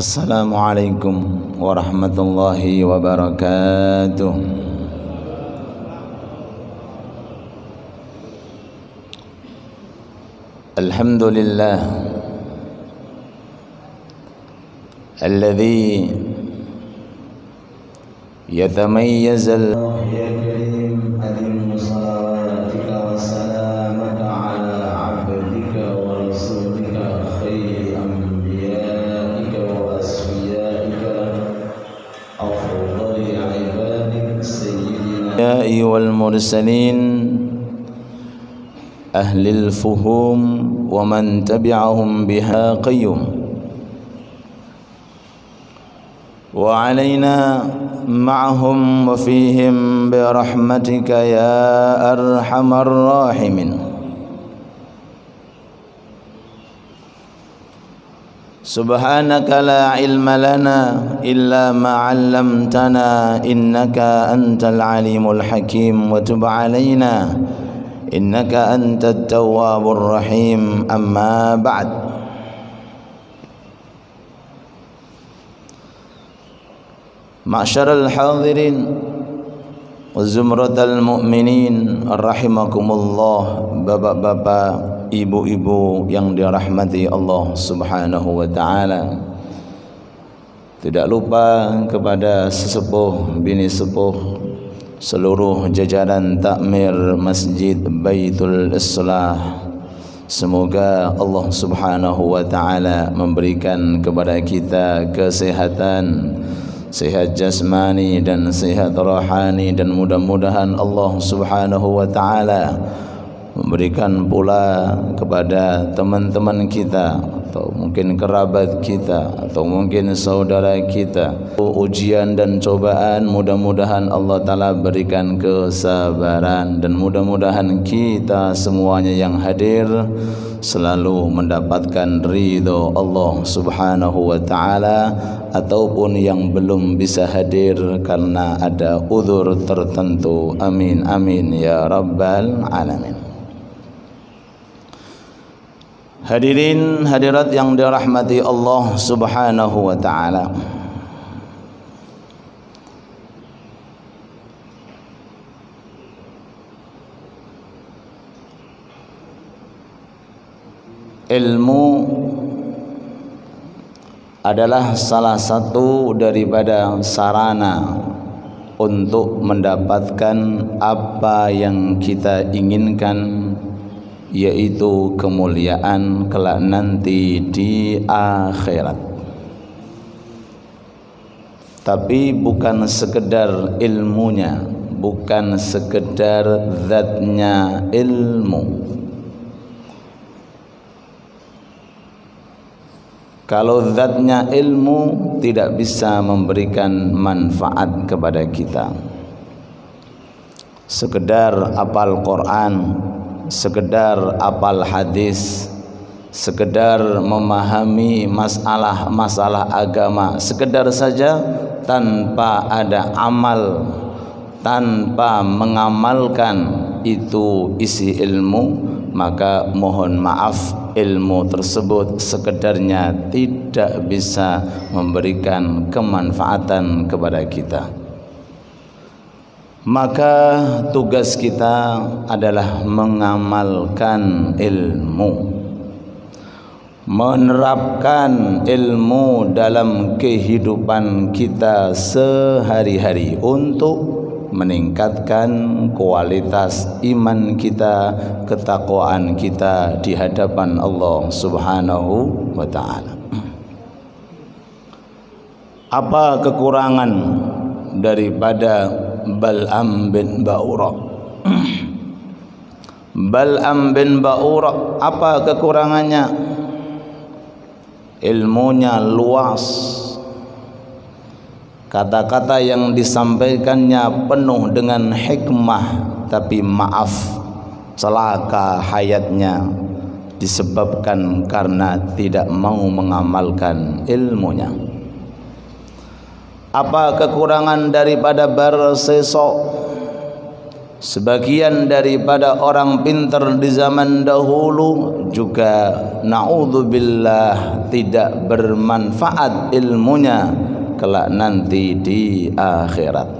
Assalamualaikum warahmatullahi wabarakatuh. Alhamdulillah alladzi yatamayyazal والمرسلين أهل الفهوم ومن تبعهم بها قيوم وعلينا معهم وفيهم برحمتك يا أرحم الراحمين. Subhanaka la ilma lana illa ma 'allamtana innaka antal alimul hakim wa tub 'alaina innaka antat tawwabur rahim. Amma ba'd. Ma'syaral hadirin wa zumratal mu'minin rahimakumullah, bapak-bapak, ibu-ibu yang dirahmati Allah Subhanahu wa ta'ala. Tidak lupa kepada sesepuh bini sepuh, seluruh jajaran takmir Masjid Baitul Islah. Semoga Allah Subhanahu wa ta'ala memberikan kepada kita kesehatan, sehat jasmani dan sehat rohani, dan mudah-mudahan Allah Subhanahu wa ta'ala memberikan pula kepada teman-teman kita atau mungkin kerabat kita atau mungkin saudara kita ujian dan cobaan. Mudah-mudahan Allah Ta'ala berikan kesabaran, dan mudah-mudahan kita semuanya yang hadir selalu mendapatkan ridho Allah Subhanahu wa ta'ala, ataupun yang belum bisa hadir karena ada uzur tertentu. Amin amin ya rabbal alamin. Hadirin hadirat yang dirahmati Allah Subhanahu wa ta'ala, ilmu adalah salah satu daripada sarana untuk mendapatkan apa yang kita inginkan, yaitu kemuliaan kelak nanti di akhirat. Tapi bukan sekedar ilmunya, bukan sekedar zatnya ilmu. Kalau zatnya ilmu tidak bisa memberikan manfaat kepada kita. Sekedar hafal Quran, sekedar hafal hadis, sekedar memahami masalah agama, sekedar saja tanpa ada amal, tanpa mengamalkan itu isi ilmu, maka mohon maaf, ilmu tersebut sekedarnya tidak bisa memberikan kemanfaatan kepada kita. Maka tugas kita adalah mengamalkan ilmu, menerapkan ilmu dalam kehidupan kita sehari-hari untuk meningkatkan kualitas iman kita, ketakwaan kita di hadapan Allah Subhanahu wa ta'ala. Apa kekurangan daripada Bal'am bin Ba'ura? Bal'am bin Ba'ura, apa kekurangannya? Ilmunya luas, kata-kata yang disampaikannya penuh dengan hikmah, tapi maaf, celaka hayatnya disebabkan karena tidak mau mengamalkan ilmunya. Apa kekurangan daripada Barsesok? Sebagian daripada orang pintar di zaman dahulu juga naudzubillah tidak bermanfaat ilmunya kelak nanti di akhirat.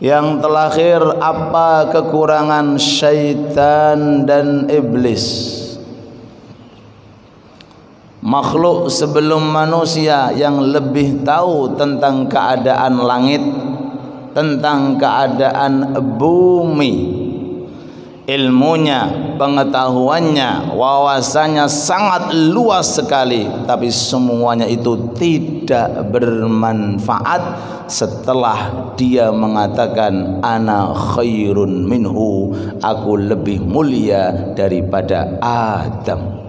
Yang terakhir, apa kekurangan syaitan dan iblis? Makhluk sebelum manusia yang lebih tahu tentang keadaan langit, tentang keadaan bumi, ilmunya, pengetahuannya, wawasannya sangat luas sekali, tapi semuanya itu tidak bermanfaat setelah dia mengatakan ana khairun minhu, aku lebih mulia daripada Adam.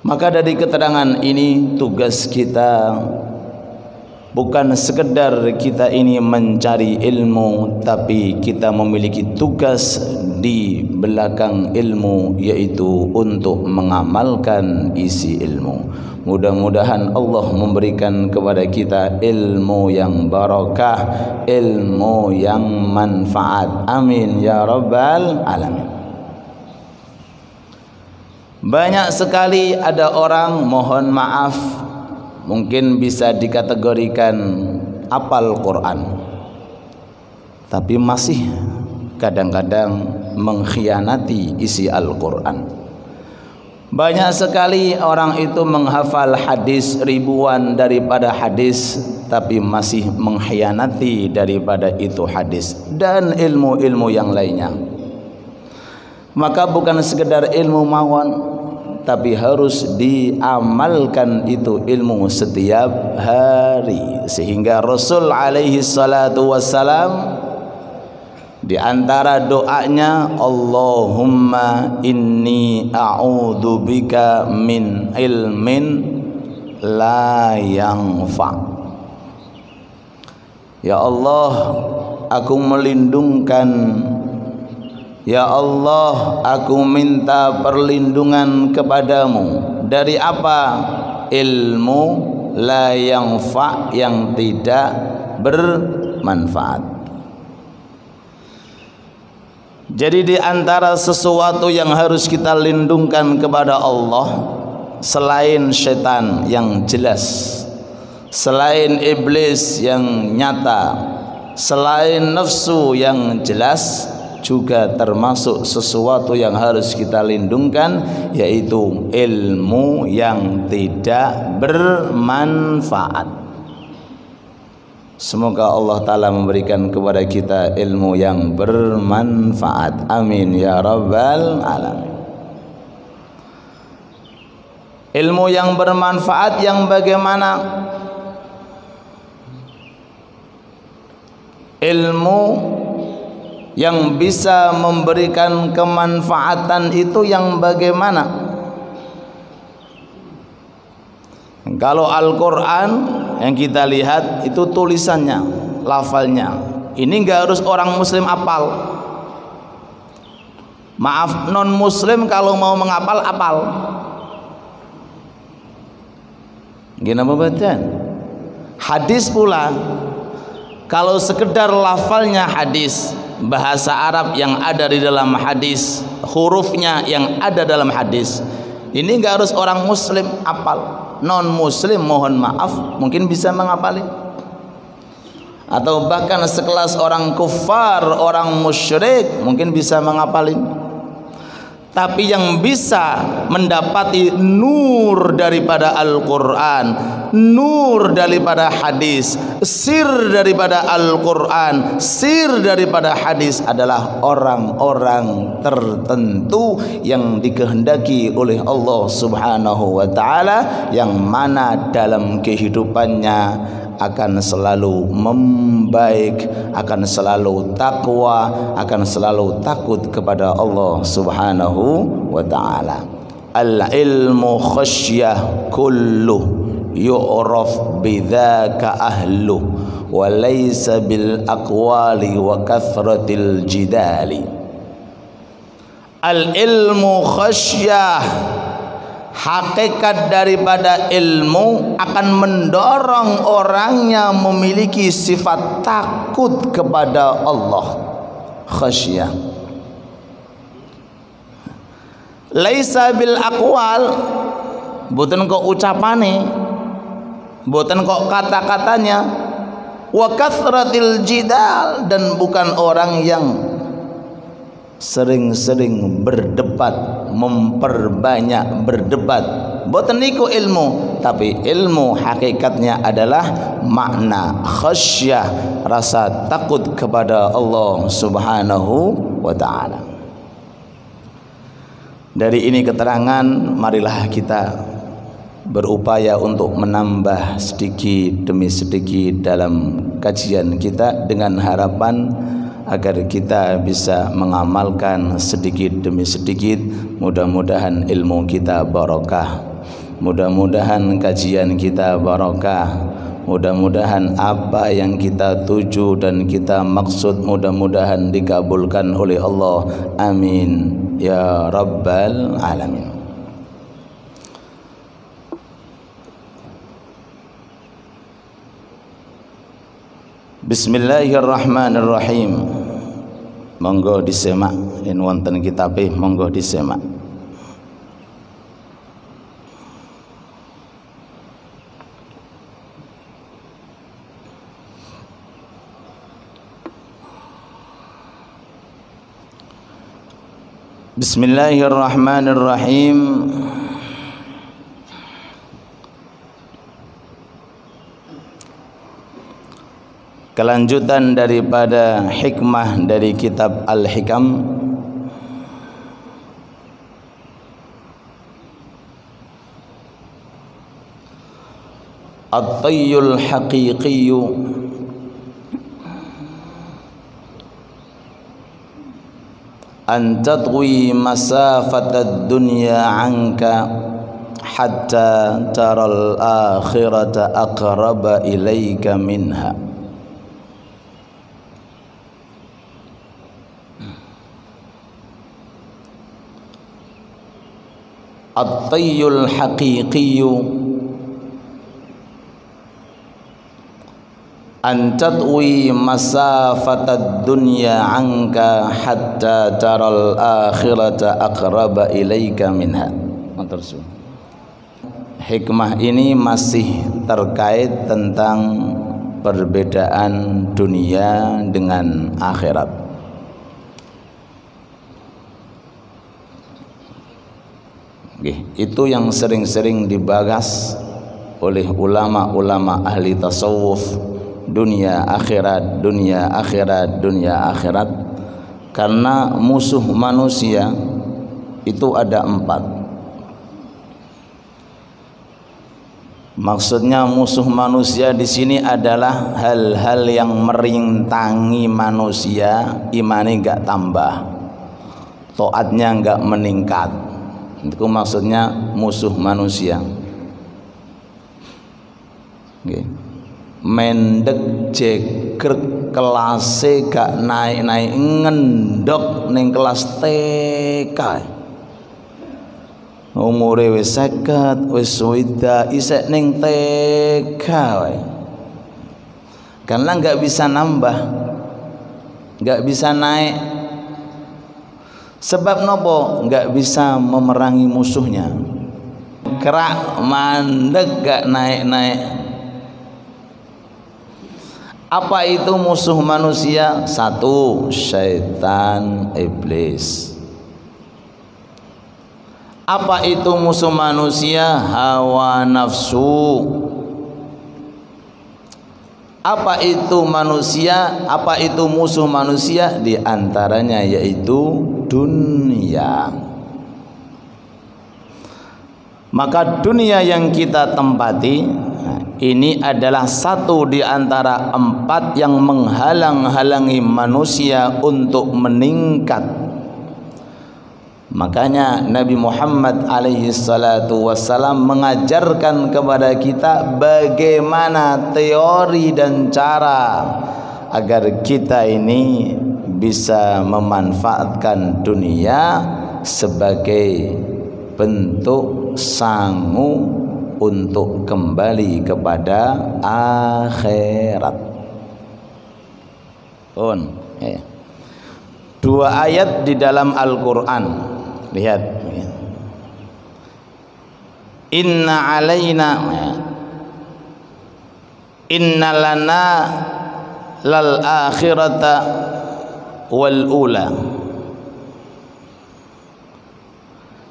Maka dari keterangan ini tugas kita bukan sekedar kita ini mencari ilmu, tapi kita memiliki tugas di belakang ilmu, yaitu untuk mengamalkan isi ilmu. Mudah-mudahan Allah memberikan kepada kita ilmu yang barakah, ilmu yang manfaat. Amin ya rabbal alamin. Banyak sekali ada orang, mohon maaf, mungkin bisa dikategorikan hafal Quran, tapi masih kadang-kadang mengkhianati isi Al-Quran. Banyak sekali orang itu menghafal hadis ribuan daripada hadis, tapi masih mengkhianati daripada itu hadis dan ilmu-ilmu yang lainnya. Maka bukan sekedar ilmu mawon, tapi harus diamalkan itu ilmu setiap hari. Sehingga Rasul alaihi salatu wassalam di antara doanya, Allahumma inni a'udzu bika min ilmin la yanfa. Ya Allah, aku melindungkan, ya Allah, aku minta perlindungan kepadamu dari apa? Ilmu la yanfa, yang tidak bermanfaat. Jadi di antara sesuatu yang harus kita lindungkan kepada Allah, selain setan yang jelas, selain iblis yang nyata, selain nafsu yang jelas, juga termasuk sesuatu yang harus kita lindungkan, yaitu ilmu yang tidak bermanfaat. Semoga Allah Ta'ala memberikan kepada kita ilmu yang bermanfaat. Amin ya rabbal alamin. Ilmu yang bermanfaat yang bagaimana? Ilmu yang bisa memberikan kemanfaatan itu yang bagaimana? Kalau Al-Quran yang kita lihat itu tulisannya, lafalnya, ini enggak harus orang muslim apal. Maaf, non muslim kalau mau menghafal, apal. Gimana baca? Hadis pula, kalau sekedar lafalnya hadis, bahasa Arab yang ada di dalam hadis, hurufnya yang ada dalam hadis, ini enggak harus orang muslim apal. Non muslim mohon maaf mungkin bisa menghafalin, atau bahkan sekelas orang kufar, orang musyrik mungkin bisa menghafalin. Tapi yang bisa mendapati nur daripada Al-Quran, nur daripada hadis, sir daripada Al-Quran, sir daripada hadis adalah orang-orang tertentu yang dikehendaki oleh Allah Subhanahu wa Ta'ala, yang mana dalam kehidupannya akan selalu membaik, akan selalu takwa, akan selalu takut kepada Allah Subhanahu wa Ta'ala. Al-ilmu khasyah kullu yu'raf bidzaka ahlu wa laysa bil aqwali wa kathratil jidali. Al-ilmu khasyah, Hakikat daripada ilmu akan mendorong orangnya memiliki sifat takut kepada Allah, khasyah. Laisa bil aqwal, boten kok ucapane, boten kok kata-katanya, wa kathratil jidal, dan bukan orang yang sering-sering berdebat, memperbanyak berdebat. Boten niku ilmu, tapi ilmu hakikatnya adalah makna khasyah, rasa takut kepada Allah Subhanahu wa taala. Dari ini keterangan, marilah kita berupaya untuk menambah sedikit demi sedikit dalam kajian kita dengan harapan agar kita bisa mengamalkan sedikit demi sedikit. Mudah-mudahan ilmu kita barokah, mudah-mudahan kajian kita barokah, mudah-mudahan apa yang kita tuju dan kita maksud mudah-mudahan dikabulkan oleh Allah. Amin ya rabbal alamin. Bismillahirrahmanirrahim. Monggo disemak, yen wonten kitabe monggo disemak. Bismillahirrahmanirrahim. Kelanjutan daripada hikmah dari kitab Al-Hikam. At-tayyul haqiqiyyu an tatwi masafatad dunya anka hatta taral akhirata aqraba ilaika minha. At-tayyul haqiqiyyu an tatwi masafatad dunya anka hatta taral akhirata aqraba ilaika minha. Hikmah ini masih terkait tentang perbedaan dunia dengan akhirat. Itu yang sering-sering dibahas oleh ulama-ulama ahli tasawuf, dunia akhirat, dunia akhirat, dunia akhirat. Karena musuh manusia itu ada 4. Maksudnya musuh manusia di sini adalah hal-hal yang merintangi manusia, imannya enggak tambah, taatnya enggak meningkat. Itu maksudnya musuh manusia. Mendek jegrek kelase gak naik-naik, ngendok ning kelas TK. Umure wis 50, wis suwida isek ning TK wae. Karena enggak bisa nambah, enggak bisa naik. Sebab nopo? Enggak bisa memerangi musuhnya. Kerak mandek gak naik-naik. Apa itu musuh manusia? 1, syaitan, iblis. Apa itu musuh manusia? Hawa nafsu. Apa itu manusia? Apa itu musuh manusia? Di antaranya yaitu dunia. Maka dunia yang kita tempati ini adalah 1 di antara 4 yang menghalang-halangi manusia untuk meningkat. Makanya Nabi Muhammad alaihi salatu wassalam mengajarkan kepada kita bagaimana teori dan cara agar kita ini bisa memanfaatkan dunia sebagai bentuk sangu untuk kembali kepada akhirat. Dua ayat di dalam Al-Quran, lihat, inna alaina inna lana lal akhirata wal ula.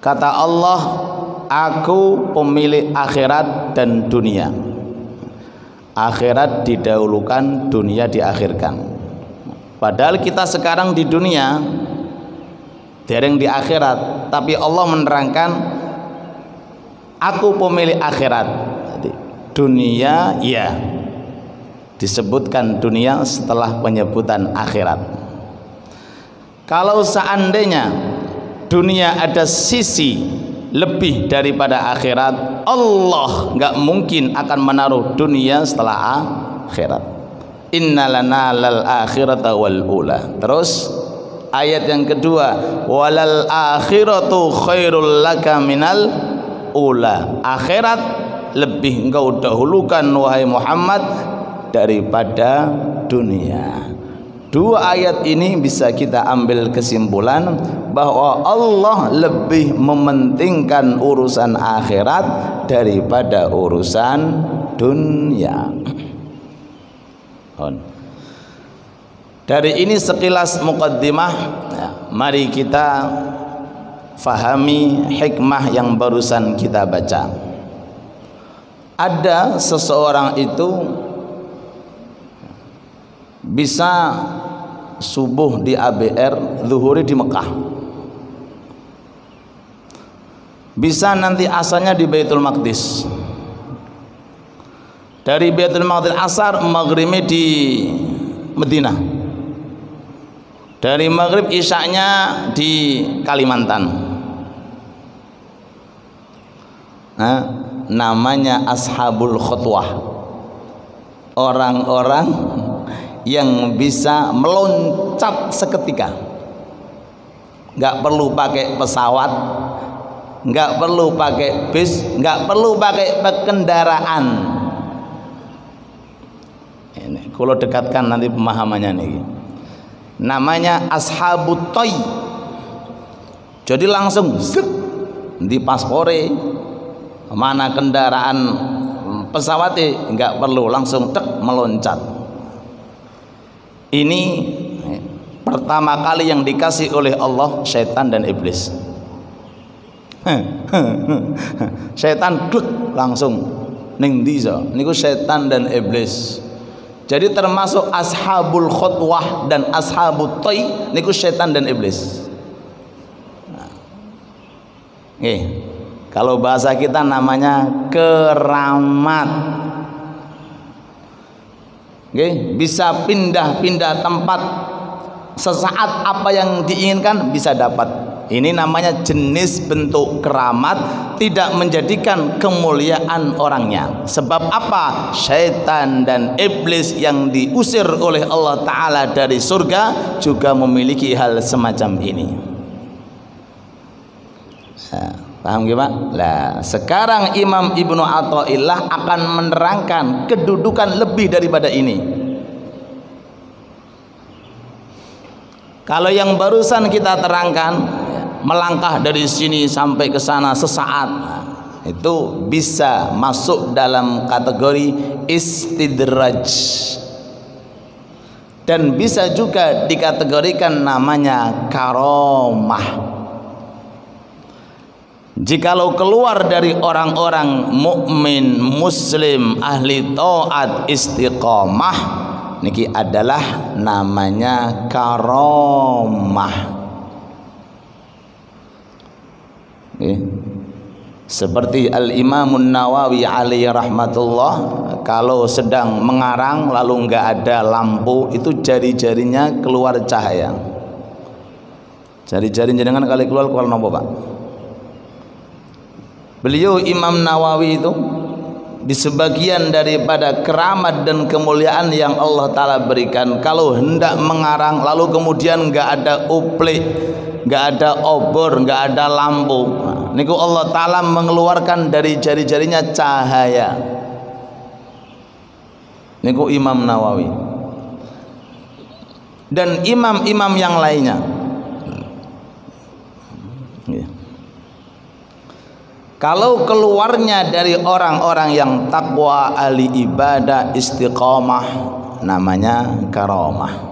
Kata Allah, aku pemilik akhirat dan dunia. Akhirat didahulukan, dunia diakhirkan. Padahal kita sekarang di dunia, dereng di akhirat, tapi Allah menerangkan aku pemilik akhirat. Dunia ya disebutkan dunia setelah penyebutan akhirat. Kalau seandainya dunia ada sisi lebih daripada akhirat, Allah nggak mungkin akan menaruh dunia setelah akhirat. Innalana lal akhirata wal ula. Terus ayat yang kedua, walal akhiratu khairul laka minal ula. Akhirat lebih engkau dahulukan wahai Muhammad daripada dunia. Dua ayat ini bisa kita ambil kesimpulan bahwa Allah lebih mementingkan urusan akhirat daripada urusan dunia. Dari ini sekilas muqaddimah, ya, mari kita fahami hikmah yang barusan kita baca. Ada seseorang itu bisa subuh di ABR, zuhuri di Mekah, bisa nanti asalnya di Baitul Maqdis, dari Baitul Maqdis asar, maghribnya di Medina, dari maghrib isyaknya di Kalimantan. Nah, namanya ashabul khutwah, orang-orang yang bisa meloncat seketika, nggak perlu pakai pesawat, nggak perlu pakai bis, nggak perlu pakai kendaraan. Ini kalau dekatkan nanti pemahamannya nih. Namanya ashabut toy. Jadi langsung zip di paspore, mana kendaraan pesawatnya nggak perlu, langsung tek meloncat. Ini pertama kali yang dikasih oleh Allah syaitan dan iblis. Syaitan gluk langsung ning diza niku syaitan dan iblis. Jadi termasuk ashabul khutwah dan ashabut toy niku syaitan dan iblis. Kalau bahasa kita namanya keramat. Bisa pindah-pindah tempat sesaat, apa yang diinginkan bisa dapat. Ini namanya jenis bentuk keramat, tidak menjadikan kemuliaan orangnya. Sebab apa? Syaitan dan iblis yang diusir oleh Allah Ta'ala dari surga juga memiliki hal semacam ini. Paham gimana? Lah, sekarang Imam Ibnu Athaillah akan menerangkan kedudukan lebih daripada ini. Kalau yang barusan kita terangkan, melangkah dari sini sampai ke sana sesaat, itu bisa masuk dalam kategori istidraj, dan bisa juga dikategorikan namanya karomah. Jikalau keluar dari orang-orang mukmin, muslim, ahli taat, istiqamah, niki adalah namanya karomah. Seperti Al-Imamun Nawawi alaihi rahmatullah, kalau sedang mengarang lalu enggak ada lampu, itu jari-jarinya keluar cahaya. Jari-jari jenengan kali keluar nopo, Pak? Beliau Imam Nawawi itu di sebagian daripada keramat dan kemuliaan yang Allah Ta'ala berikan, kalau hendak mengarang lalu kemudian enggak ada uplik, nggak ada obor, nggak ada lampu. Niku Allah Ta'ala mengeluarkan dari jari-jarinya cahaya. Niku Imam Nawawi dan imam-imam yang lainnya. Kalau keluarnya dari orang-orang yang takwa, ahli ibadah, istiqomah, namanya karamah.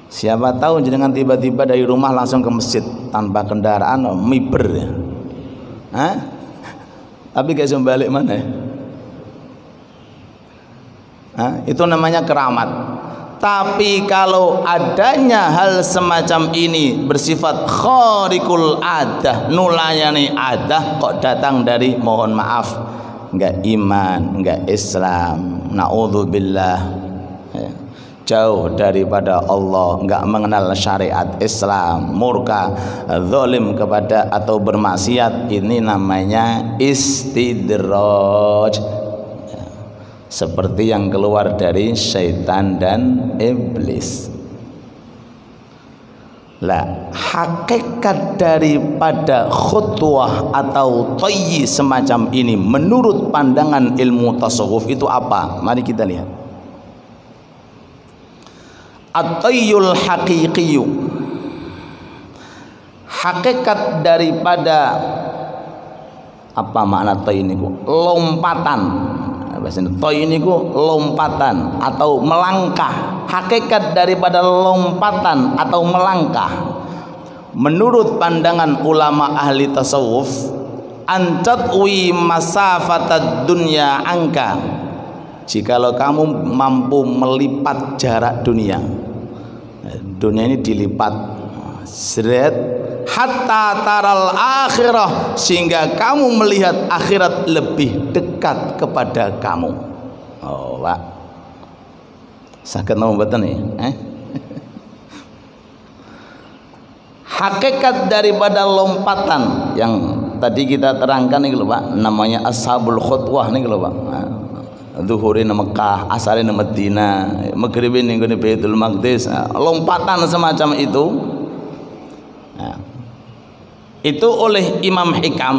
Siapa tahu jenengan tiba-tiba dari rumah langsung ke masjid tanpa kendaraan, miber ya. Hah? Tapi gak balik mana ya? Hah? Itu namanya keramat. Tapi kalau adanya hal semacam ini bersifat khariqul adah, nulayani adah, kok datang dari, mohon maaf, enggak iman, enggak Islam, naudzubillah, ya, jauh daripada Allah, enggak mengenal syariat Islam, murka, zalim kepada atau bermaksiat, ini namanya istidraj. Seperti yang keluar dari syaitan dan iblis. Lah, hakikat daripada khutwah atau tayyi semacam ini menurut pandangan ilmu tasawuf itu apa? Mari kita lihat. At-tayyul haqiqiyyu, hakikat daripada apa makna tayyi niku? Lompatan. Toy ini ku lompatan atau melangkah. Hakikat daripada lompatan atau melangkah menurut pandangan ulama ahli tasawuf, antatwi masafatad dunya angka, jikalau kamu mampu melipat jarak dunia, dunia ini dilipat seret hatta taral akhirah, sehingga kamu melihat akhirat lebih dekat kepada kamu. Oh, Pak, sakit mau betul nih, hakikat daripada lompatan yang tadi kita terangkan nih, Pak, namanya ashabul khutwah nih, Pak. Zuhurin Mekah, asalin Madinah, maghribin ning Baitul Maqdis, lompatan semacam itu. Itu oleh Imam Hikam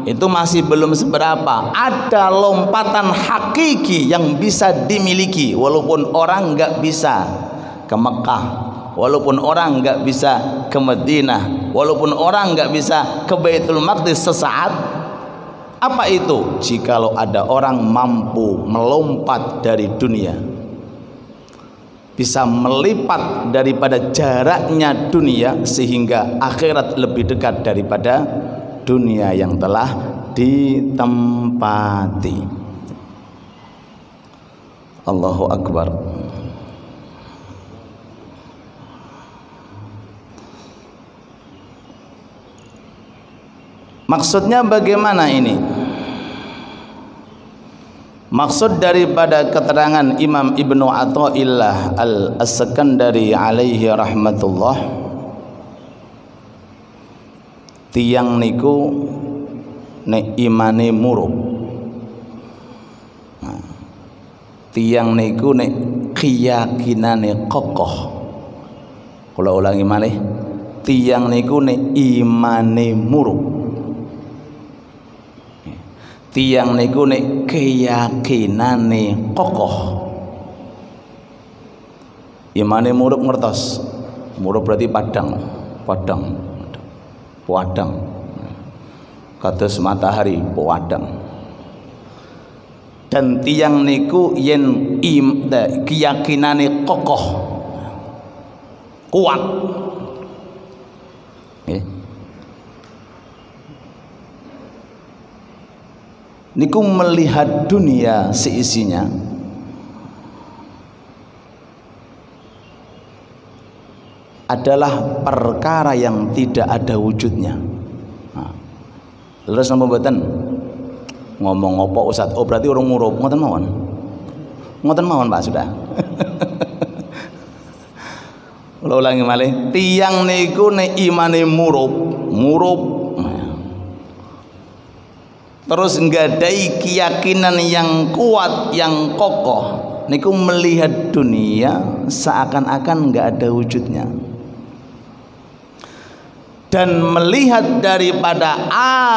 itu masih belum seberapa. Ada lompatan hakiki yang bisa dimiliki, walaupun orang nggak bisa ke Mekah, walaupun orang nggak bisa ke Madinah, walaupun orang nggak bisa ke Baitul Maqdis sesaat. Apa itu? Jikalau ada orang mampu melompat dari dunia, bisa melipat daripada jaraknya dunia sehingga akhirat lebih dekat daripada dunia yang telah ditempati. Allahu Akbar. Maksudnya bagaimana ini? Maksud daripada keterangan Imam Ibnu Athaillah Al-Iskandari alaihi rahmatullah, tiyang niku nek imane murub, tiyang niku nek keyakinane kokoh. Kula ulangi malih, tiyang niku nek imane murub, tiyang niku nek keyakinane kokoh. Imane murub ngertos. Murub berarti padang. Kados matahari padang. Dan tiyang niku yen keyakinane kokoh, kuat. Niku melihat dunia seisinya adalah perkara yang tidak ada wujudnya. Terus napa mboten ngomong apa Ustaz? Oh berarti urung murub, ngoten mawon. Ngoten mawon Pak, sudah. Kula ulangi malih, tiyang niku nek imane murub terus nggadai keyakinan yang kuat, yang kokoh, niku melihat dunia seakan-akan nggak ada wujudnya. dan melihat daripada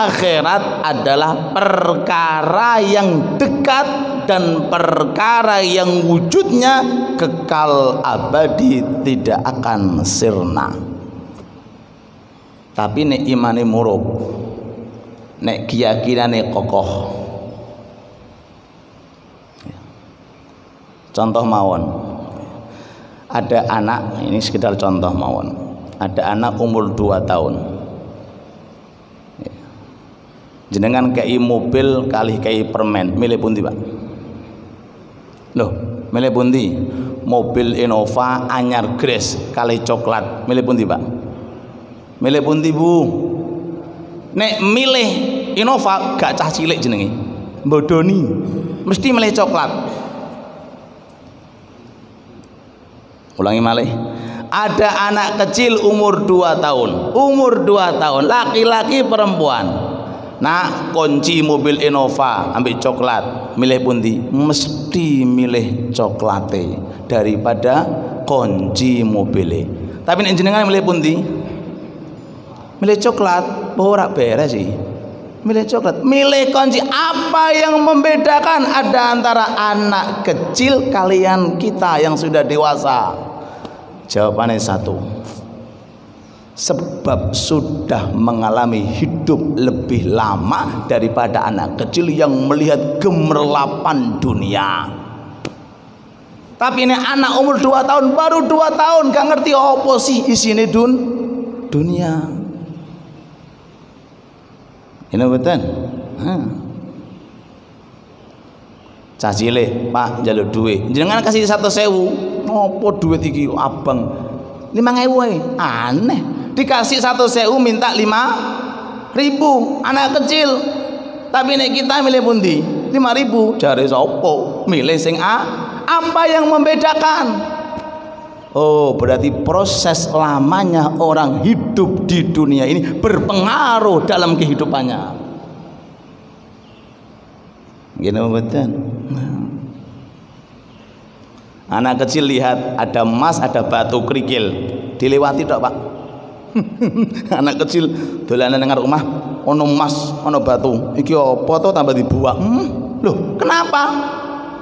akhirat adalah perkara yang dekat dan perkara yang wujudnya kekal abadi, tidak akan sirna. Tapi nek imane murub, nek keyakinane kokoh. Contoh mawon, ada anak, ini sekedar contoh mawon, ada anak umur 2 tahun, jenengan kei mobil kali kei permen, milih pundi Pak? Loh, milih pundi? Mobil Innova anyar Grace kali coklat, milih pundi Pak? Milih pundi Bu? Nek milih Innova gak cah cilik jenenge, bodoni, mesti milih coklat. Ulangi malih. Ada anak kecil umur 2 tahun, laki-laki perempuan. Nah, kunci mobil Innova ambil coklat, milih pundi? Mesti milih coklate daripada kunci mobilnya. Tapi nek jenengan milih pundi? Milih coklat, ora beres sih. Milih coklat, milih kunci. Apa yang membedakan ada antara anak kecil kalian kita yang sudah dewasa? Jawabannya satu, sebab sudah mengalami hidup lebih lama daripada anak kecil yang melihat gemerlapan dunia. Tapi ini anak umur 2 tahun, baru 2 tahun, gak ngerti apa sih isine dunia. Ini betul. Cah cilik, Pak njaluk duit, jenengan kasih 1.000. Ngopo duit iki abang 5.000 ae. Aneh, dikasih 1.000 minta 5.000. Anak kecil. Tapi nek kita milih pundi? 5.000. Jare sapa? Milih sing A. Apa yang membedakan? Oh, berarti proses lamanya orang hidup di dunia ini berpengaruh dalam kehidupannya. Gini betul. Anak kecil lihat ada emas, ada batu kerikil, dilewati tok Pak. Anak kecil dolanan nang rumah, ono emas, ono batu, iki apa to tambah dibuang. Loh, kenapa?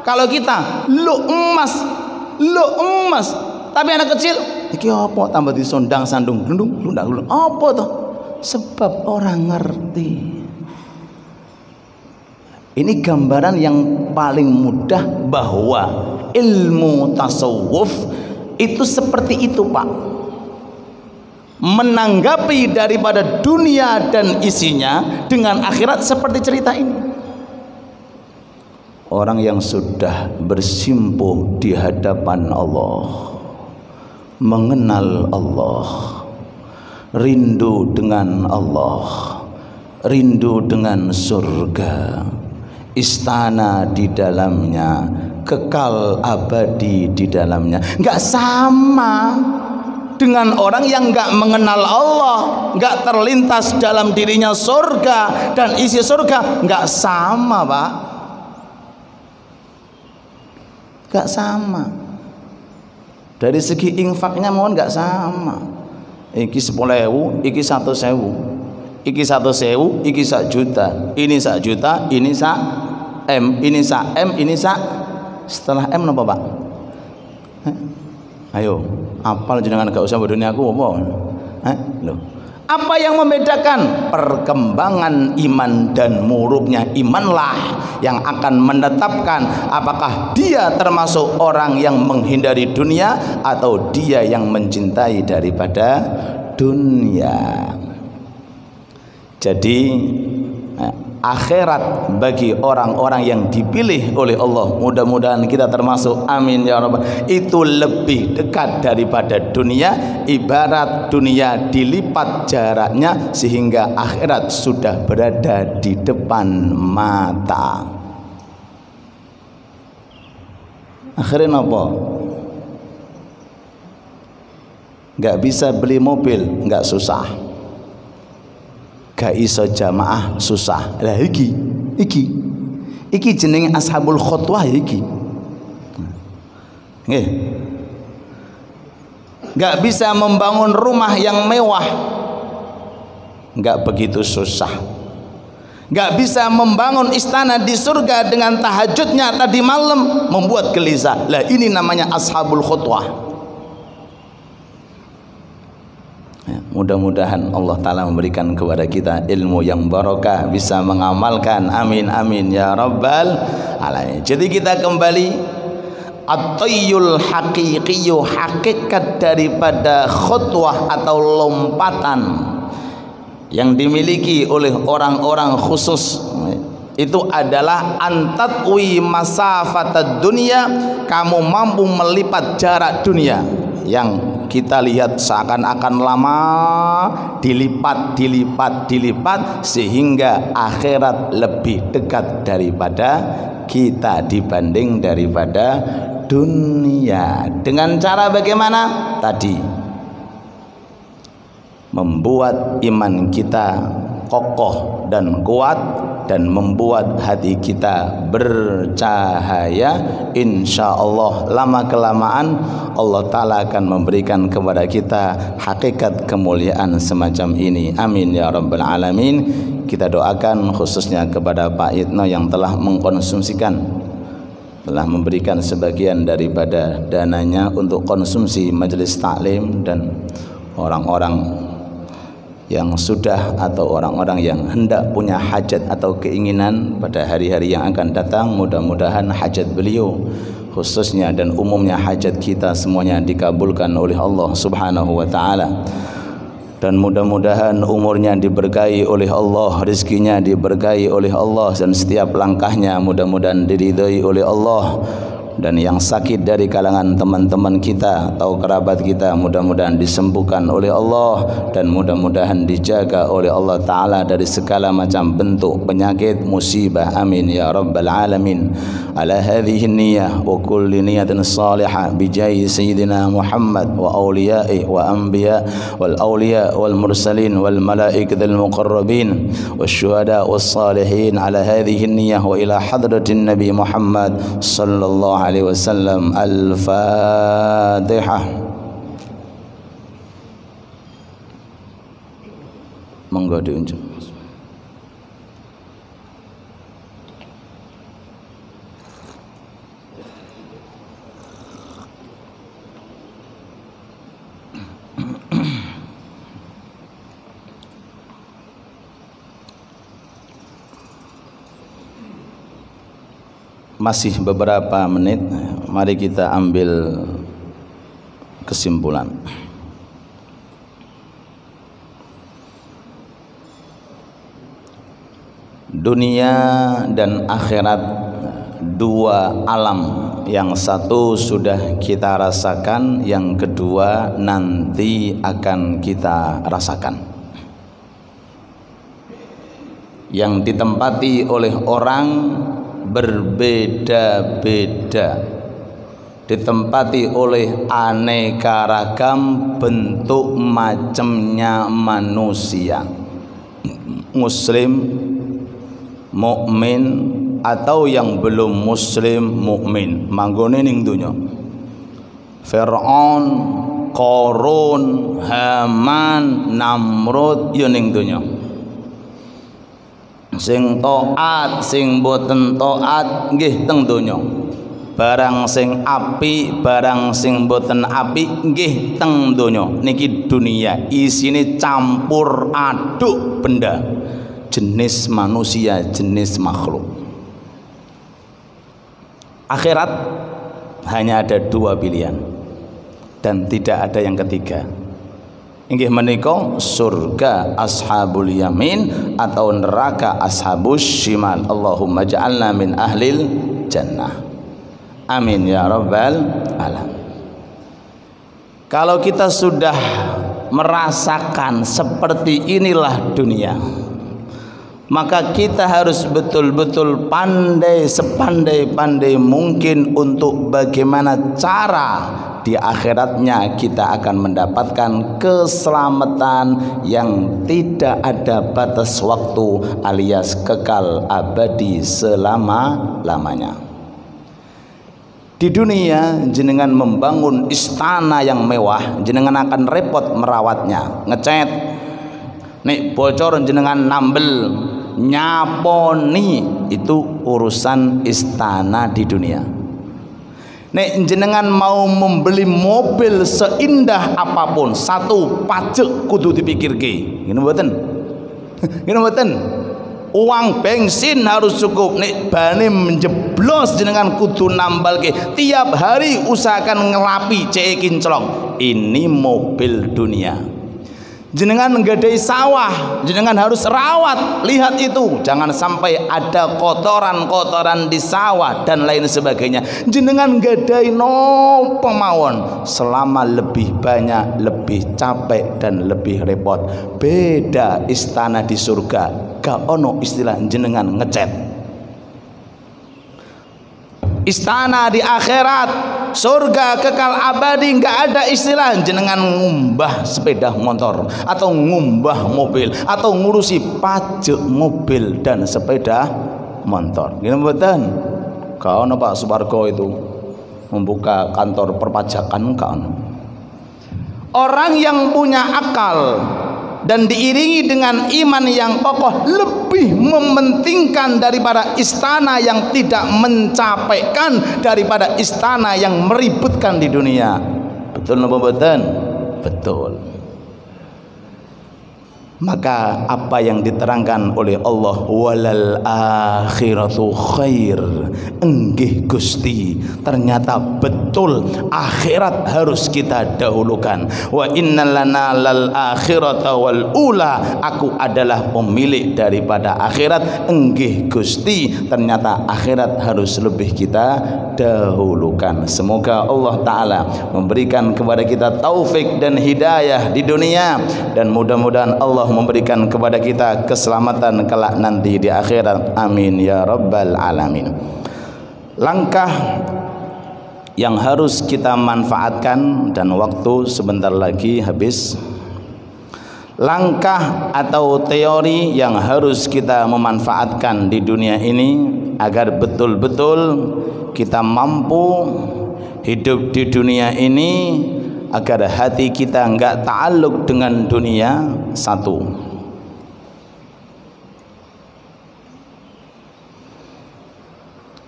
Kalau kita, lo emas. Tapi anak kecil, iki apa tambah disondang sandung glundung, glundang. Apa to? Sebab orang ngerti. Ini gambaran yang paling mudah bahwa ilmu tasawuf itu seperti itu Pak, menanggapi daripada dunia dan isinya dengan akhirat seperti cerita ini. Orang yang sudah bersimpuh di hadapan Allah, mengenal Allah, rindu dengan Allah, rindu dengan surga, istana di dalamnya, kekal abadi di dalamnya. Nggak sama dengan orang yang nggak mengenal Allah, nggak terlintas dalam dirinya surga dan isi surga. Nggak sama Pak, nggak sama. Dari segi infaknya mohon nggak sama. Iki 10.000, iki 1.000. Iki 1.000, iki 1 juta, ini 1 juta, ini M, ini M, ini setelah M napa Pak? Ayo, apal jenengan gak usah bodohnya aku apa? Loh. Apa yang membedakan? Perkembangan iman dan murubnya imanlah yang akan menetapkan apakah dia termasuk orang yang menghindari dunia atau dia yang mencintai daripada dunia. Jadi akhirat bagi orang-orang yang dipilih oleh Allah, mudah-mudahan kita termasuk, amin ya rabbal, itu lebih dekat daripada dunia. Ibarat dunia dilipat jaraknya sehingga akhirat sudah berada di depan mata. Akhirnya apa? Gak bisa beli mobil, gak susah. Gak iso jamaah susah. Lah iki jenenge ashabul khutwah iki. Nggih. Gak bisa membangun rumah yang mewah. nggak begitu susah. Nggak bisa membangun istana di surga dengan tahajudnya tadi malam membuat gelisah. Lah ini namanya ashabul khutwah. Ya, mudah-mudahan Allah Ta'ala memberikan kepada kita ilmu yang barokah, bisa mengamalkan. Amin amin ya rabbal alamin. Jadi kita kembali, at-tayyul haqiqiyyu, hakikat daripada khutwah atau lompatan yang dimiliki oleh orang-orang khusus itu adalah antatwi masafatad dunia, kamu mampu melipat jarak dunia yang kita lihat seakan-akan lama, dilipat sehingga akhirat lebih dekat daripada kita dibanding daripada dunia. Dengan cara bagaimana? Tadi membuat iman kita kokoh dan kuat dan membuat hati kita bercahaya. Insya Allah lama kelamaan Allah Ta'ala akan memberikan kepada kita hakikat kemuliaan semacam ini. Amin ya rabbal alamin. Kita doakan khususnya kepada Pak Yitno yang telah mengkonsumsikan, telah memberikan sebagian daripada dananya untuk konsumsi majelis taklim, dan orang-orang yang sudah atau orang-orang yang hendak punya hajat atau keinginan pada hari-hari yang akan datang, mudah-mudahan hajat beliau khususnya dan umumnya hajat kita semuanya dikabulkan oleh Allah Subhanahu wa Ta'ala. Dan mudah-mudahan umurnya diberkahi oleh Allah, rezekinya diberkahi oleh Allah, dan setiap langkahnya mudah-mudahan diridhai oleh Allah. Dan yang sakit dari kalangan teman-teman kita atau kerabat kita mudah-mudahan disembuhkan oleh Allah, dan mudah-mudahan dijaga oleh Allah Ta'ala dari segala macam bentuk penyakit musibah. Amin ya rabbal alamin. Ala hadhihi niyyah wa kulli niyatin salihah bijahi sayyidina Muhammad wa awliya'i wa anbiya wal awliya wal mursalin wal malaikatil muqarrabin wasyuhada was salihin. Ala hadhihi niyyah wa ila hadratin Nabi Muhammad sallallahu alaihi wasallam. Al-Fatihah. Monggo diunjuk. Masih beberapa menit, mari kita ambil kesimpulan. Dunia dan akhirat, dua alam, yang satu sudah kita rasakan, yang kedua nanti akan kita rasakan. Yang ditempati oleh orang berbeda-beda, ditempati oleh aneka ragam bentuk macamnya manusia, muslim, mukmin, atau yang belum muslim mukmin, manggone ning dunya. Fir'aun, Qarun, Haman, Namrud yo ning dunya. Sing taat, sing boten taat nggih teng donya. Barang sing api, barang sing boten api nggih teng donya. Niki dunia isine campur aduk benda, jenis manusia, jenis makhluk. Akhirat hanya ada dua pilihan dan tidak ada yang ketiga. Inggih menika surga ashabul yamin atau neraka ashabus shimal. Allahumma ja'alna min ahlil jannah. Amin ya rabbal alamin. Kalau kita sudah merasakan seperti inilah dunia, maka kita harus betul-betul pandai, sepandai-pandai mungkin untuk bagaimana cara di akhiratnya kita akan mendapatkan keselamatan yang tidak ada batas waktu alias kekal abadi selama-lamanya. Di dunia jenengan membangun istana yang mewah, jenengan akan repot merawatnya, ngecat, Nek bocor jenengan nambel nyaponi, itu urusan istana di dunia. Nek jenengan mau membeli mobil seindah apapun, satu pajak kudu dipikirke. Ngene mboten? Ngene mboten? Uang bensin harus cukup. Nek bane menjeblos jenengan kudu nambalke. Tiap hari usahakan ngelapi cek kinclong. Ini mobil dunia. Jenengan nggadai sawah, jenengan harus rawat. Lihat itu, jangan sampai ada kotoran-kotoran di sawah dan lain sebagainya. Jenengan nggadai no pemawon, selama lebih banyak, lebih capek dan lebih repot. Beda istana di surga, gak ono istilah jenengan ngecat. Istana di akhirat, surga kekal abadi, nggak ada istilah jenengan ngumbah sepeda motor atau ngumbah mobil atau ngurusi pajak mobil dan sepeda motor. Gini mboten? Kau Pak Suparko itu membuka kantor perpajakan kan? Orang yang punya akal dan diiringi dengan iman yang kokoh lebih mementingkan daripada istana yang tidak mencapaikan, daripada istana yang meributkan di dunia. Betul napa mboten? Betul. Maka apa yang diterangkan oleh Allah, walal akhiratu khair, enggih Gusti, ternyata betul akhirat harus kita dahulukan. Wa innalana lal akhirata wal ula, aku adalah pemilik daripada akhirat. Enggih Gusti, ternyata akhirat harus lebih kita dahulukan. Semoga Allah Ta'ala memberikan kepada kita taufik dan hidayah di dunia, dan mudah-mudahan Allah memberikan kepada kita keselamatan kelak nanti di akhirat. Amin ya rabbal alamin. Langkah yang harus kita manfaatkan, dan waktu sebentar lagi habis. Langkah atau teori yang harus kita memanfaatkan di dunia ini agar betul-betul kita mampu hidup di dunia ini, agar hati kita enggak ta'alluq dengan dunia. Satu,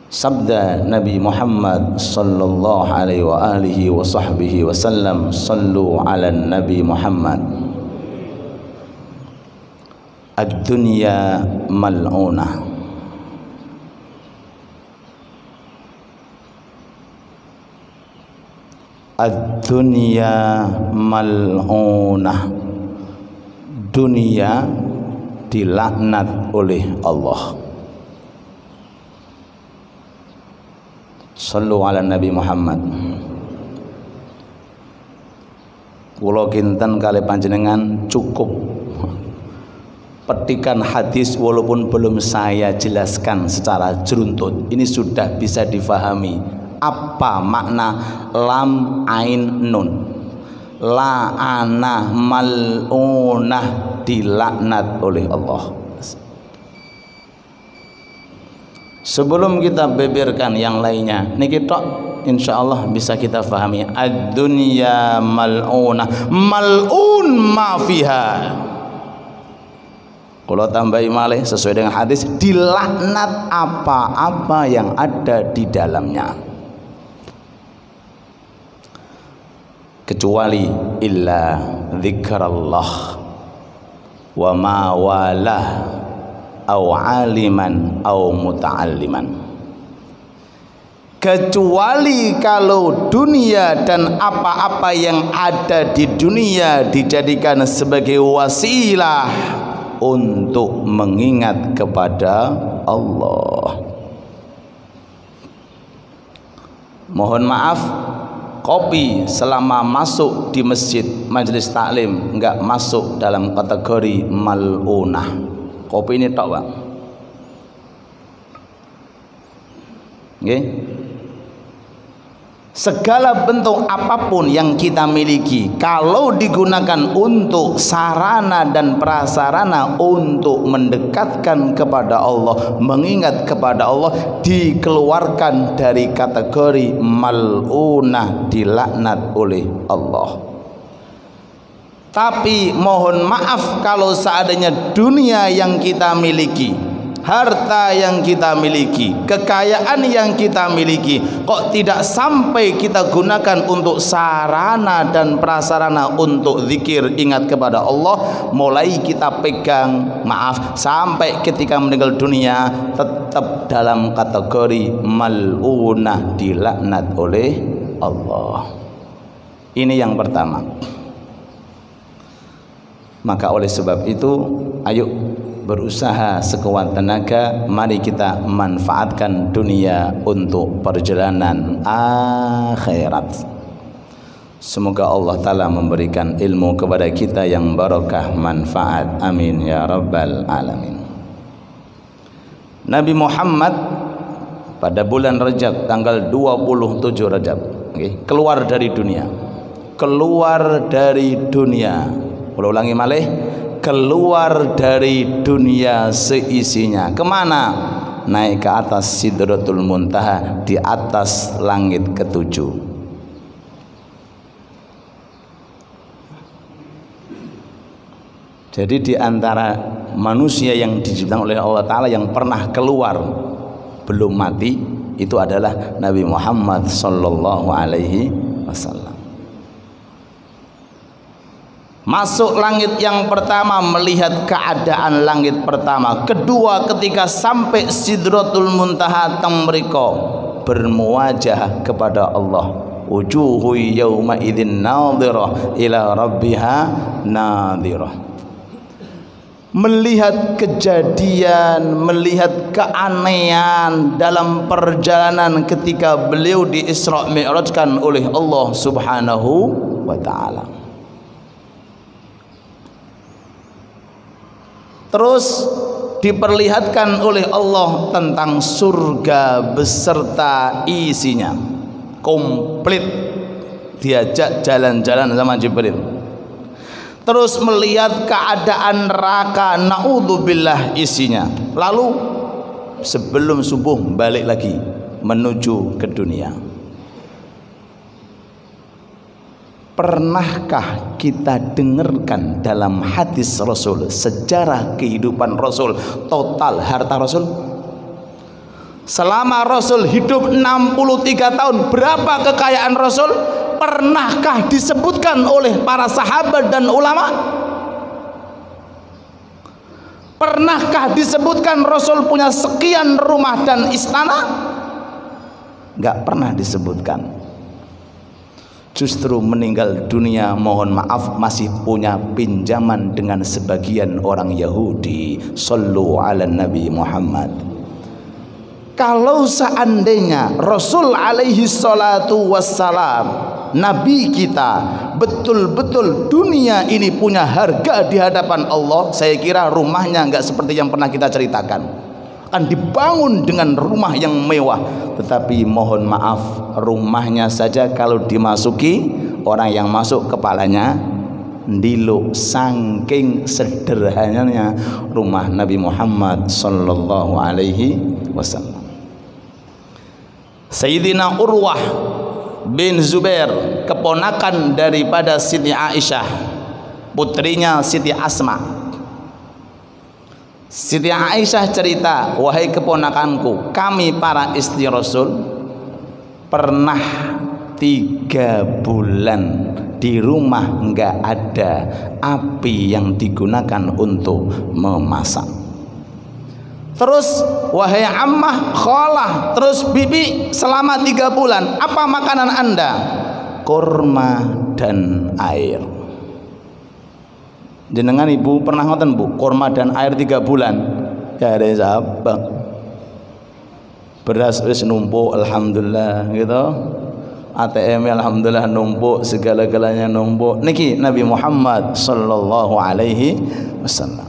sabda Nabi Muhammad sallallahu alaihi wa alihi wa sahbihi wasallam, sallu ala Nabi Muhammad, ad-dunya mal'unah. Ad-dunya mal'unah, dunia dilaknat oleh Allah. Sallu ala Nabi Muhammad. Kula kinten kali panjenengan cukup petikan hadis, walaupun belum saya jelaskan secara jeruntut, ini sudah bisa difahami apa makna lam ain nun. La'ana mal'unah, dilaknat oleh Allah. Sebelum kita beberkan yang lainnya, niki tok insyaallah bisa kita fahami. Ad-dunya mal'unah, mal'un ma fiha. Kalau tambahi malih sesuai dengan hadis, dilaknat apa-apa yang ada di dalamnya, kecuali illa dzikrallah wa ma walah au aliman au muta'alliman. Kecuali kalau dunia dan apa-apa yang ada di dunia dijadikan sebagai wasilah untuk mengingat kepada Allah. Mohon maaf, kopi selama masuk di masjid majelis taklim enggak masuk dalam kategori mal'unah. Kopi ini tok, Pak. Nggih. Segala bentuk apapun yang kita miliki, kalau digunakan untuk sarana dan prasarana untuk mendekatkan kepada Allah, mengingat kepada Allah, dikeluarkan dari kategori mal'unah, dilaknat oleh Allah. Tapi mohon maaf kalau seandainya dunia yang kita miliki, harta yang kita miliki, kekayaan yang kita miliki kok tidak sampai kita gunakan untuk sarana dan prasarana untuk zikir, ingat kepada Allah, mulai kita pegang, maaf, sampai ketika meninggal dunia tetap dalam kategori mal'unah, dilaknat oleh Allah. Ini yang pertama. Maka oleh sebab itu, ayo berusaha sekuat tenaga, mari kita manfaatkan dunia untuk perjalanan akhirat. Semoga Allah Ta'ala memberikan ilmu kepada kita yang barokah, manfaat, amin ya rabbal alamin. Nabi Muhammad pada bulan Rajab, tanggal 27 Rajab, keluar dari dunia. Keluar dari dunia. Ulangi malih, keluar dari dunia seisinya. Kemana? Naik ke atas Sidratul Muntaha, di atas langit ketujuh. Jadi di antara manusia yang diciptakan oleh Allah Ta'ala yang pernah keluar belum mati, itu adalah Nabi Muhammad Sallallahu Alaihi Wasallam. Masuk langit yang pertama, melihat keadaan langit pertama. Kedua, ketika sampai Sidratul Muntaha temriko, bermuwajah kepada Allah. Wujuhu yawma idzin nadhirah ila rabbiha nadhirah. Melihat kejadian, melihat keanehan dalam perjalanan ketika beliau di Isra Mi'rajkan oleh Allah Subhanahu wa Ta'ala. Terus diperlihatkan oleh Allah tentang surga beserta isinya, komplit, diajak jalan-jalan sama Jibril. Terus melihat keadaan neraka, naudzubillah, isinya. Lalu sebelum subuh balik lagi menuju ke dunia. Pernahkah kita dengarkan dalam hadis Rasul, sejarah kehidupan Rasul, total harta Rasul? Selama Rasul hidup 63 tahun, berapa kekayaan Rasul? Pernahkah disebutkan oleh para sahabat dan ulama? Pernahkah disebutkan Rasul punya sekian rumah dan istana? Enggak pernah disebutkan. Justru meninggal dunia, mohon maaf, masih punya pinjaman dengan sebagian orang Yahudi. Sallu ala Nabi Muhammad. Kalau seandainya Rasul alaihi salatu wassalam, Nabi kita, betul-betul dunia ini punya harga di hadapan Allah, saya kira rumahnya enggak seperti yang pernah kita ceritakan. Akan dibangun dengan rumah yang mewah, tetapi mohon maaf, rumahnya saja kalau dimasuki, orang yang masuk kepalanya ndiluk, saking sederhananya rumah Nabi Muhammad Sallallahu Alaihi Wasallam. Sayyidina Urwah bin Zubair, keponakan daripada Siti Aisyah, putrinya Siti Asma. Siti Aisyah cerita, wahai keponakanku, kami para istri Rasul pernah 3 bulan di rumah enggak ada api yang digunakan untuk memasak. Terus wahai ammah, khalah, terus bibi, selama 3 bulan apa makanan anda? Kurma dan air. Jenengan ibu pernah ngoten bu, kurma dan air 3 bulan? Ya ada sahabat. Beras wis numpuk, alhamdulillah gitu. ATM alhamdulillah numpuk, segala-galanya numpuk. Niki Nabi Muhammad Sallallahu Alaihi Wasallam.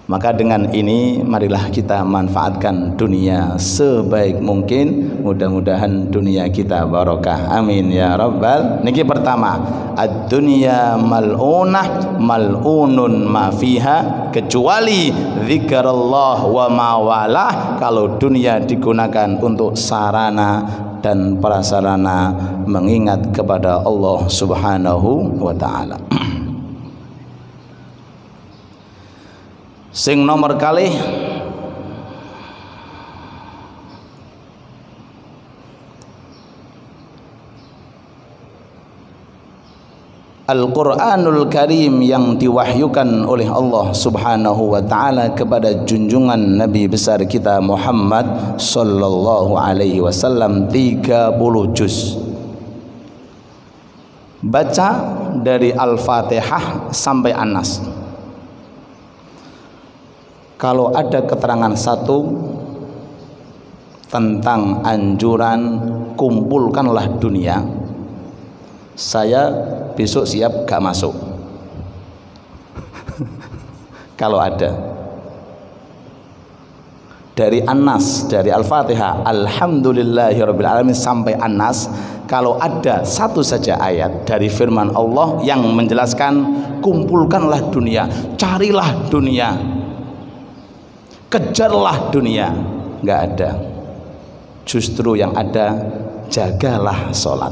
Maka dengan ini marilah kita manfaatkan dunia sebaik mungkin. Mudah-mudahan dunia kita barokah. Amin ya rabbal. Niki pertama, ad-dunya mal'unah mal'unun ma fiha, kecuali zikrullah wa ma walah. Kalau dunia digunakan untuk sarana dan prasarana mengingat kepada Allah Subhanahu wa taala. Sing nomor kalih Al-Quranul Karim yang diwahyukan oleh Allah Subhanahu wa ta'ala kepada junjungan Nabi besar kita Muhammad sallallahu alaihi wasallam 30 juz. Baca dari Al-Fatihah sampai An-Nas. Kalau ada keterangan satu tentang anjuran kumpulkanlah dunia, saya besok siap gak masuk. Kalau ada dari An-Nas, dari Al-Fatihah, Alhamdulillahirabbil alamin sampai An-Nas, kalau ada satu saja ayat dari firman Allah yang menjelaskan kumpulkanlah dunia, carilah dunia, kejarlah dunia, nggak ada. Justru yang ada, jagalah sholat,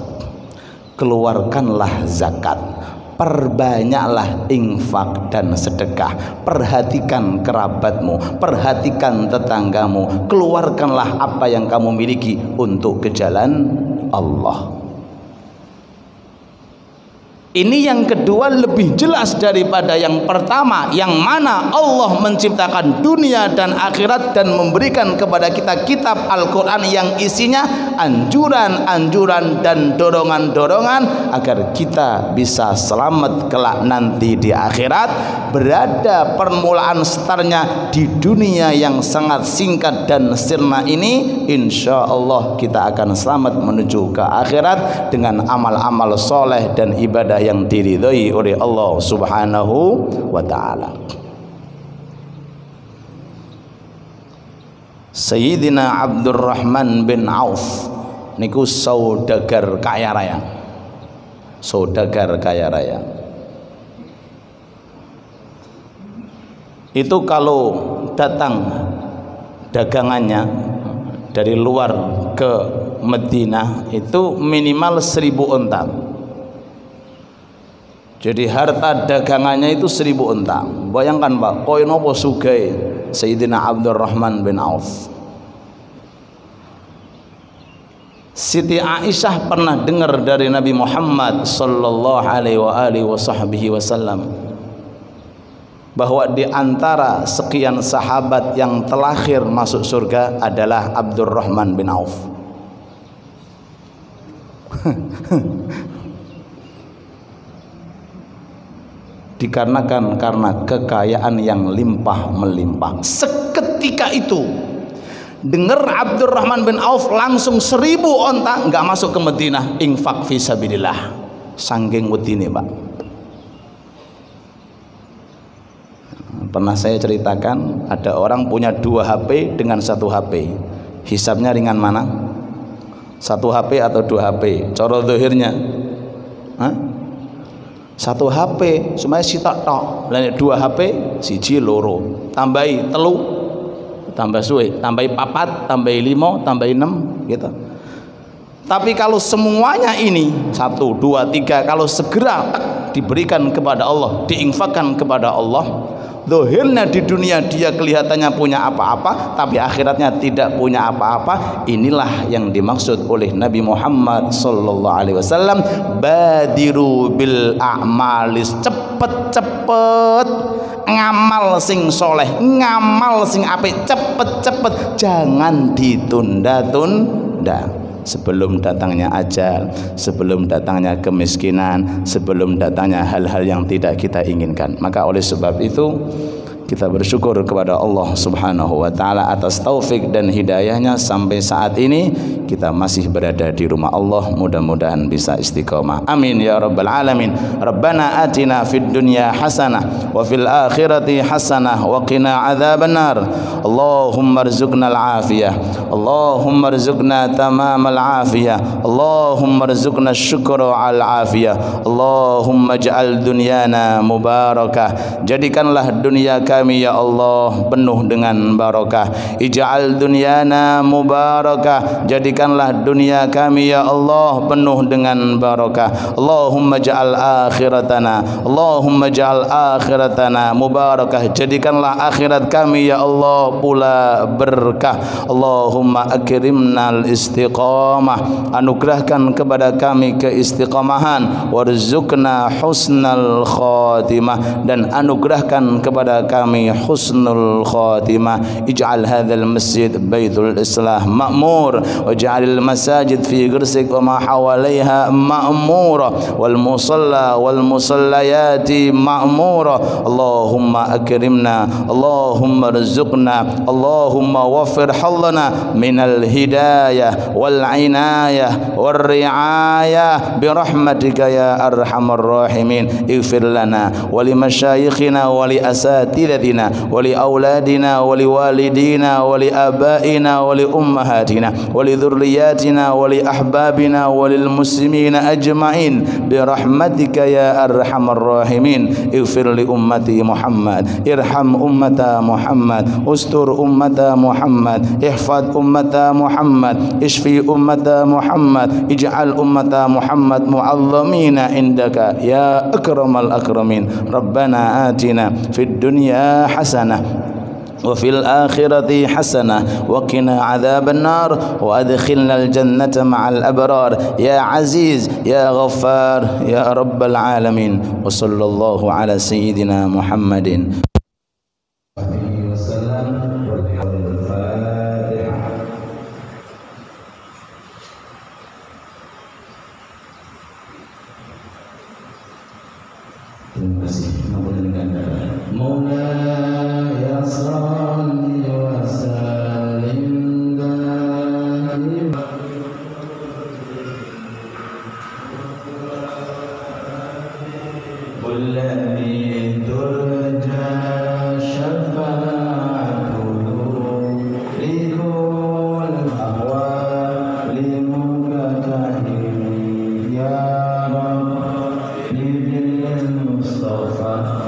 keluarkanlah zakat, perbanyaklah infak dan sedekah, perhatikan kerabatmu, perhatikan tetanggamu, keluarkanlah apa yang kamu miliki untuk ke jalan Allah. Ini yang kedua lebih jelas daripada yang pertama, yang mana Allah menciptakan dunia dan akhirat dan memberikan kepada kita kitab Al-Quran yang isinya anjuran-anjuran dan dorongan-dorongan agar kita bisa selamat kelak nanti di akhirat, berada permulaan startnya di dunia yang sangat singkat dan sirna ini. Insya Allah kita akan selamat menuju ke akhirat dengan amal-amal soleh dan ibadah yang diridhai oleh Allah Subhanahu wa ta'ala. Sayyidina Abdurrahman bin Auf niku saudagar kaya raya. Saudagar kaya raya. Itu kalau datang dagangannya dari luar ke Madinah itu minimal 1000 unta. Jadi harta dagangannya itu 1000 unta. Bayangkan Pak, koyo nopo sugih Sayyidina Abdurrahman bin Auf. Siti Aisyah pernah dengar dari Nabi Muhammad sallallahu alaihi wasallam bahwa di antara sekian sahabat yang terakhir masuk surga adalah Abdurrahman bin Auf. Dikarenakan karena kekayaan yang limpah melimpah. Seketika itu dengar Abdurrahman bin Auf langsung 1000 onta nggak masuk ke Madinah, infak fisabilillah, sanggeng wedine Pak. Pernah saya ceritakan ada orang punya 2 HP dengan 1 HP, hisabnya ringan mana? 1 HP atau 2 HP? Cara zahirnya 1 HP semuanya sitok tok, 2 HP siji loro, tambahi 3, tambah suwe, tambahi 4, tambahi 5, tambahi 6 gitu. Tapi kalau semuanya ini 1, 2, 3 kalau segera diberikan kepada Allah, diinfakkan kepada Allah, zahirnya di dunia dia kelihatannya punya apa-apa, tapi akhiratnya tidak punya apa-apa. Inilah yang dimaksud oleh Nabi Muhammad sallallahu alaihi wasallam, badiru bil a'malis, cepet-cepet ngamal sing soleh, ngamal sing apik, cepet-cepet, jangan ditunda-tunda. Sebelum datangnya ajal, sebelum datangnya kemiskinan, sebelum datangnya hal-hal yang tidak kita inginkan. Maka oleh sebab itu kita bersyukur kepada Allah Subhanahu wa ta'ala atas taufik dan hidayahnya sampai saat ini kita masih berada di rumah Allah. Mudah-mudahan bisa istiqomah, amin ya rabbal alamin. Rabbana atina fid dunya hasanah wa fil akhirati hasanah wa qina adzabannar. Allahumma rzuqna al-afiyah, Allahumma rzuqna tamamal afiyah, Allahumma rzuqna syukra al-afiyah, Allahumma ja'al dunyana mubarakah, jadikanlah dunia kami ya Allah penuh dengan barakah. Ij'al dunyana mubarakah, jadikan jadikanlah dunia kami ya Allah penuh dengan barakah. Allahumma ja'al akhiratana, Allahumma ja'al akhiratana mubarakah. Jadikanlah akhirat kami ya Allah pula berkah. Allahumma akrimnal istiqamah, anugerahkan kepada kami keistiqamahan. Warzuqna husnal khatimah, dan anugerahkan kepada kami husnul khatimah. Ij'al hadzal masjid baitul islah ma'mur, waj'alil masajid fi Gresik wa ma hawalaiha ma'mura, wal musalla wal musallayati ma'mura. Allahumma akrimna, Allahumma rizqna, Allahumma waffir halana minal hidayah wal inayah wal riayah birahmatika ya arhamar rahimin. Ighfir lana wa li masyayikhina wa li asatidatina wa li auladina wa li walidina wa li abaina wa li ummahatina wa li dhurriyyatina wa li ahbabina wa lil muslimina ajma'in birahmatika ya arhamar rahimin. Ighfir li ummati Muhammad, irham ummata Muhammad, ustur ummata Muhammad, ihfad ummata Muhammad, ishfi ummata Muhammad, ij'al ummata Muhammad mu'azzamina indaka ya akramal akramin. Rabbana atina fid dunya hasanah وفي الآخرة حسنة وقنا عذاب النار وأدخلنا الجنة مع الأبرار يا عزيز يا غفار يا رب العالمين. وصلى الله على سيدنا محمد. Terima kasih. Maulaya salli wa sallim daima walladhi turja syafa'atuhu likul ahwali mukatahim ya Rabbi bil Mustafa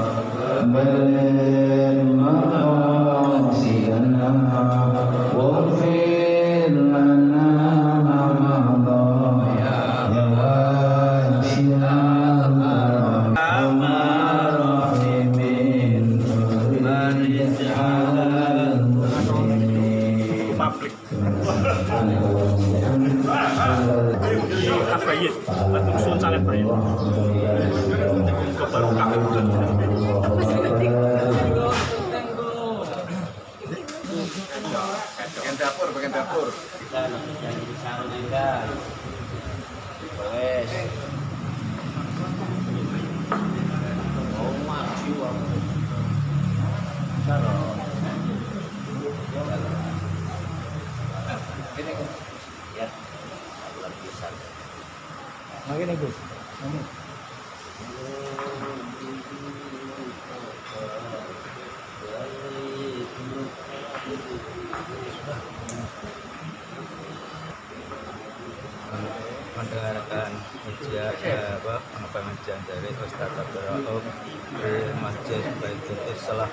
بلغ مقاصدنا واغفر لنا ما مضى يا واسع الراحمين فرج على المسلمين. Bagian dapur. Makin Gus. Mendengarkan pengajian dari Ustaz Abdul Rahab di Masjid Baitul Islah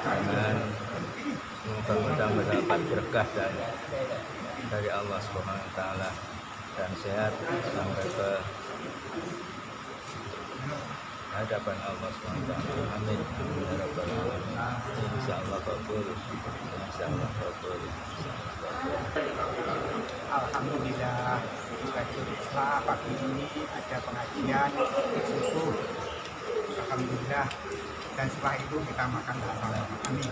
dengan mudah-mudahan mendapat berkah dari Allah Subhanahu wa taala dan sehat sampai ke hadapan Allah Subhanahu wa taala. Amin. Ya rabbal alamin. Insyaallah kabul. Insyaallah kabul. Alhamdulillah Baitul Islah pagi ini ada pengajian subuh. Alhamdulillah, dan setelah itu kita makan bersama. Amin.